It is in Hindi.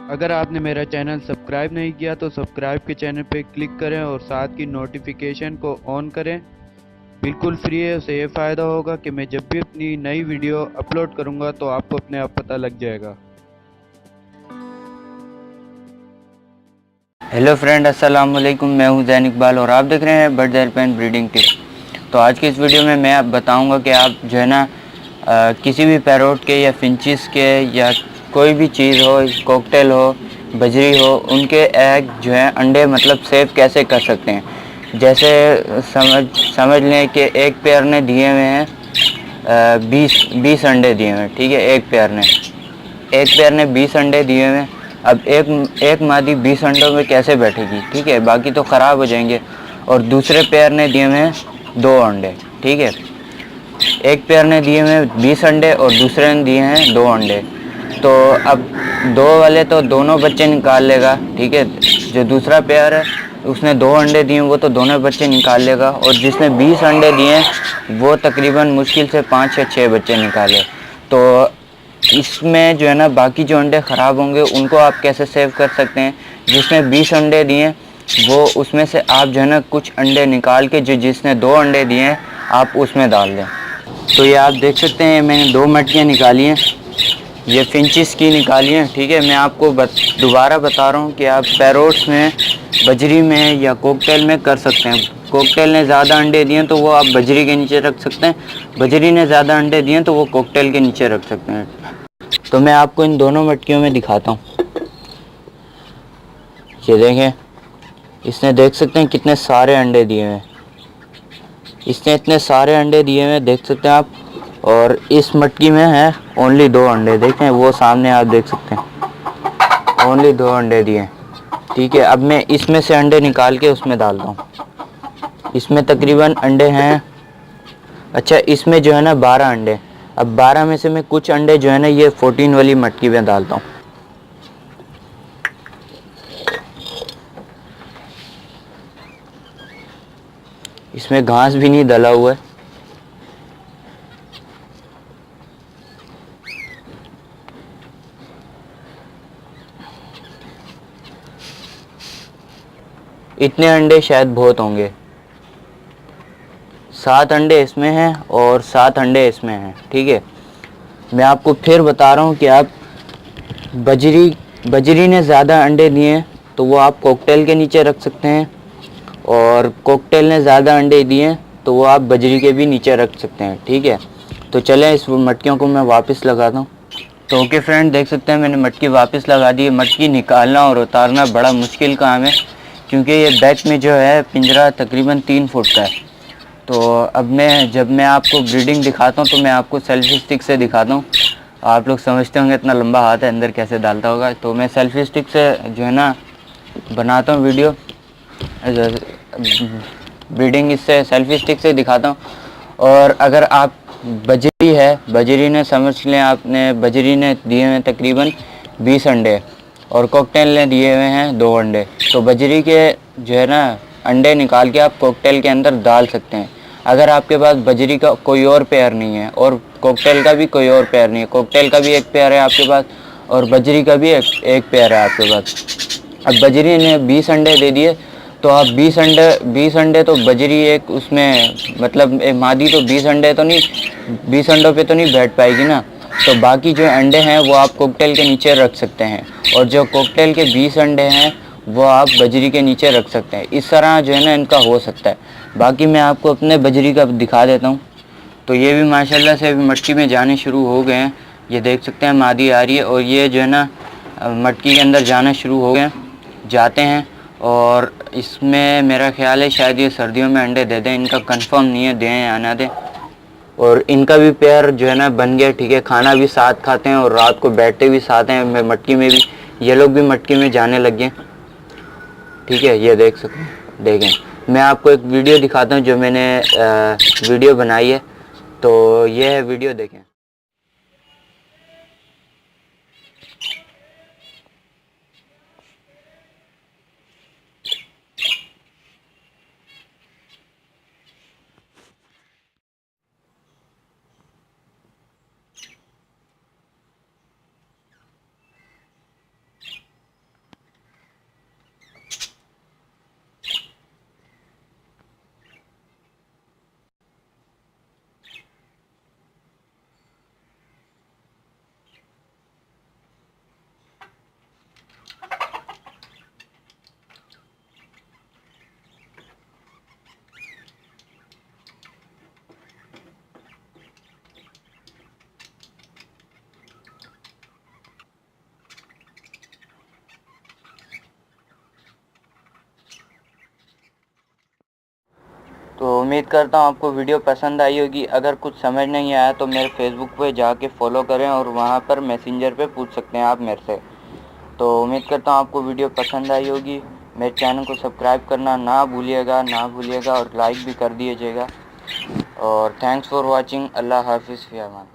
अगर आपने मेरा चैनल सब्सक्राइब नहीं किया तो सब्सक्राइब के चैनल पे क्लिक करें और साथ की नोटिफिकेशन को ऑन करें। बिल्कुल फ्री है, उससे ये फ़ायदा होगा कि मैं जब भी अपनी नई वीडियो अपलोड करूँगा तो आपको अपने आप पता लग जाएगा। हेलो फ्रेंड, अस्सलाम वालेकुम। मैं हूं ज़ैन इकबाल और आप देख रहे हैं बर्ड्स एयरप्लेन ब्रीडिंग टिप। तो आज की इस वीडियो में मैं आप बताऊंगा कि आप जो है ना किसी भी पैरोट के या फिंचिस के या कोई भी चीज़ हो, कॉकटेल हो, बजरी हो, उनके एग जो है अंडे मतलब सेव कैसे कर सकते हैं। जैसे समझ लें कि एक पेयर ने दिए हुए हैं 20 अंडे दिए हुए हैं। ठीक है, एक पेयर ने 20 अंडे दिए हुए हैं। अब एक मादी 20 अंडों में कैसे बैठेगी? ठीक है, बाकी तो ख़राब हो जाएंगे। और दूसरे पेयर ने दिए हुए हैं 2 अंडे। ठीक है, एक पेयर ने दिए हुए हैं 20 अंडे और दूसरे ने दिए हैं 2 अंडे। तो अब दो वाले तो दोनों बच्चे निकाल लेगा। ठीक है, जो दूसरा पेयर है उसने 2 अंडे दिए वो तो दोनों बच्चे निकाल लेगा, और जिसने 20 अंडे दिए हैं वो तकरीबन मुश्किल से 5 या 6 बच्चे निकाले। तो इसमें जो है ना बाकी जो अंडे ख़राब होंगे उनको आप कैसे सेव कर सकते हैं। जिसने 20 अंडे दिए वो उसमें से आप जो है ना कुछ अंडे निकाल के जो जिसने 2 अंडे दिए हैं आप उसमें डाल दें। तो ये आप देख सकते हैं मैंने 2 मटकियाँ निकाली हैं, ये फिंचिस की निकाली हैं। ठीक है, मैं आपको दोबारा बता रहा हूँ कि आप पैरोट्स में, बजरी में या कॉकटेल में कर सकते हैं। कॉकटेल ने ज़्यादा अंडे दिए तो वो आप बजरी के नीचे रख सकते हैं, बजरी ने ज़्यादा अंडे दिए तो वो कॉकटेल के नीचे रख सकते हैं। तो मैं आपको इन दोनों मटकियों में दिखाता हूँ। ये देखें, इसने देख सकते हैं कितने सारे अंडे दिए हैं। इसने इतने सारे अंडे दिए हुए देख सकते हैं आप। और इस मटकी में है ओनली 2 अंडे। देखें वो सामने आप देख सकते हैं, ओनली 2 अंडे दिए। ठीक है, अब मैं इसमें से अंडे निकाल के उसमें डालता हूँ। इसमें तकरीबन अंडे हैं, अच्छा इसमें जो है ना 12 अंडे। अब 12 में से मैं कुछ अंडे जो है ना ये 14 वाली मटकी में डालता हूँ। इसमें घास भी नहीं डला हुआ है। इतने अंडे शायद बहुत होंगे। 7 अंडे इसमें हैं और 7 अंडे इसमें हैं। ठीक है, मैं आपको फिर बता रहा हूँ कि आप बजरी ने ज़्यादा अंडे दिए हैं तो वो आप कॉकटेल के नीचे रख सकते हैं, और कॉकटेल ने ज़्यादा अंडे दिए हैं तो वो आप बजरी के भी नीचे रख सकते हैं। ठीक है, तो चलें इस मटकियों को मैं वापस लगाता हूँ। तो ओके फ्रेंड, देख सकते हैं मैंने मटकी वापस लगा दी है। मटकी निकालना और उतारना बड़ा मुश्किल काम है, क्योंकि ये बैक में जो है पिंजरा तकरीबन 3 फुट का है। तो अब जब मैं आपको ब्रीडिंग दिखाता हूँ तो मैं आपको सेल्फी स्टिक से दिखाता हूँ। आप लोग समझते होंगे इतना लंबा हाथ है अंदर कैसे डालता होगा, तो मैं सेल्फी स्टिक से जो है ना बनाता हूँ वीडियो। ब्रीडिंग इससे सेल्फी स्टिक से दिखाता हूँ। और अगर आप बजरी ने समझ लें, आपने बजरी ने दिए हुए तकरीबन 20 अंडे और कॉकटेल ने दिए हुए हैं 2 अंडे। तो बजरी के जो है ना अंडे निकाल के आप कॉकटेल के अंदर डाल सकते हैं। अगर आपके पास बजरी का कोई और पेयर नहीं है और कॉकटेल का भी कोई और पेयर नहीं है, कॉकटेल का भी एक पेयर है आपके पास और बजरी का भी एक पेयर है आपके पास। अब बजरी ने 20 अंडे दे दिए तो आप 20 अंडे तो बजरी एक उसमें मतलब एक मादी तो 20 अंडे तो नहीं, 20 अंडों पे तो नहीं बैठ पाएगी ना। तो बाकी जो अंडे हैं वो आप कॉकटेल के नीचे रख सकते हैं, और जो कॉकटेल के 20 अंडे हैं वो आप बजरी के नीचे रख सकते हैं। इस तरह जो है ना इनका हो सकता है। बाकी मैं आपको अपने बजरी का दिखा देता हूँ। तो ये भी माशाल्लाह से अभी मटकी में जाने शुरू हो गए हैं। ये देख सकते हैं मादी आ रही है और ये जो है ना मटकी के अंदर जाना शुरू हो गए जाते हैं। और इसमें मेरा ख्याल है शायद ये सर्दियों में अंडे दे दें, इनका कंफर्म नहीं है दें या ना दें। और इनका भी पेयर जो है ना बन गया। ठीक है, खाना भी साथ खाते हैं और रात को बैठते भी साथ हैं मटकी में भी। ये लोग भी मटकी में जाने लग गए। ठीक है, ये देख सकते हैं, देखें मैं आपको एक वीडियो दिखाता हूँ जो मैंने वीडियो बनाई है। तो ये है वीडियो, देखें। उम्मीद करता हूँ आपको वीडियो पसंद आई होगी। अगर कुछ समझ नहीं आया तो मेरे फेसबुक पे जाके फॉलो करें और वहाँ पर मैसेंजर पे पूछ सकते हैं आप मेरे से। तो उम्मीद करता हूँ आपको वीडियो पसंद आई होगी। मेरे चैनल को सब्सक्राइब करना ना भूलिएगा और लाइक भी कर दीजिएगा। और थैंक्स फॉर वाचिंग। अल्लाह हाफिज़। फ़ी अमान।